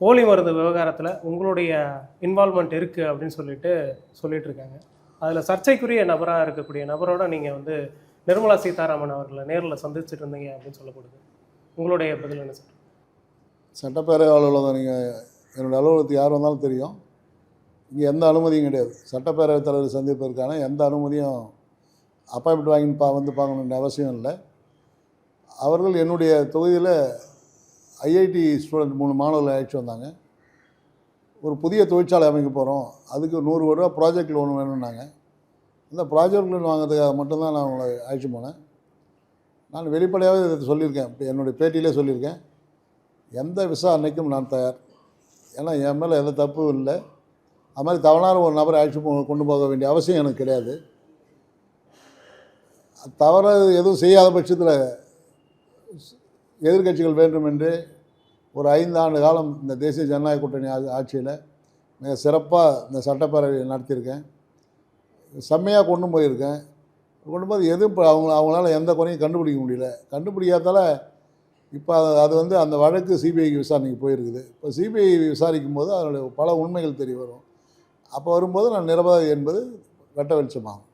போலி மருந்து விவகாரத்தில் உங்களுடைய இன்வால்மெண்ட் இருக்குது அப்படின்னு சொல்லிட்டு இருக்காங்க. அதில் சர்ச்சைக்குரிய நபராக இருக்கக்கூடிய நபரோட நீங்கள் வந்து நிர்மலா சீதாராமன் அவர்களை நேரில் சந்திச்சுட்டு இருந்தீங்க அப்படின்னு சொல்லப்படுது. உங்களுடைய பதில் என்ன சார்? சட்டப்பேரவை அலுவலகம் நீங்கள் என்னோடய அலுவலகத்துக்கு யார் வந்தாலும் தெரியும். இங்கே எந்த அனுமதியும் கிடையாது. சட்டப்பேரவைத் தலைவர் சந்திப்பதற்கான எந்த அனுமதியும் அப்பாயின்மெண்ட் வாங்கி வந்து பார்க்கணுன்ற அவசியம் இல்லை. அவர்கள் என்னுடைய தொகுதியில் ஐஐடி ஸ்டூடெண்ட் 3 மாணவர்கள் அழைச்சி வந்தாங்க. ஒரு புதிய தொழிற்சாலை அமைக்க போகிறோம், அதுக்கு 100 கோடி ரூபா ப்ராஜெக்ட் லோன் வேணும்னாங்க. இந்த ப்ராஜெக்ட் லோன் வாங்கிறதுக்காக மட்டும்தான் நான் அவங்களை அழைச்சி போனேன். நான் வெளிப்படையாகவே இதை சொல்லியிருக்கேன், இப்போ என்னுடைய பேட்டியிலே சொல்லியிருக்கேன், எந்த விசாரணைக்கும் நான் தயார். ஏன்னா என் மேலே எந்த தப்பும் இல்லை. அது மாதிரி தவறான ஒரு நபரை அழைச்சி கொண்டு போக வேண்டிய அவசியம் எனக்கு கிடையாது. தவறு எதுவும் செய்யாத பட்சத்தில் எதிர்க்கட்சிகள் வேண்டும் என்று ஒரு 5 ஆண்டு காலம் இந்த தேசிய ஜனநாயக கூட்டணி ஆட்சியில் மிக சிறப்பாக இந்த சட்டப்பேரவை நடத்தியிருக்கேன். செம்மையாக கொண்டு போயிருக்கேன். கொண்டு எதுவும் இப்போ அவங்களால எந்த குறையும் கண்டுபிடிக்க முடியல. கண்டுபிடிக்காதால இப்போ அது வந்து அந்த வழக்கு சிபிஐக்கு விசாரணைக்கு போயிருக்குது. இப்போ சிபிஐ விசாரிக்கும் போது அதனுடைய பல உண்மைகள் தெரிய வரும். அப்போ வரும்போது நான் நிரபராதி என்பது வெட்ட வெளிச்சமாகும்.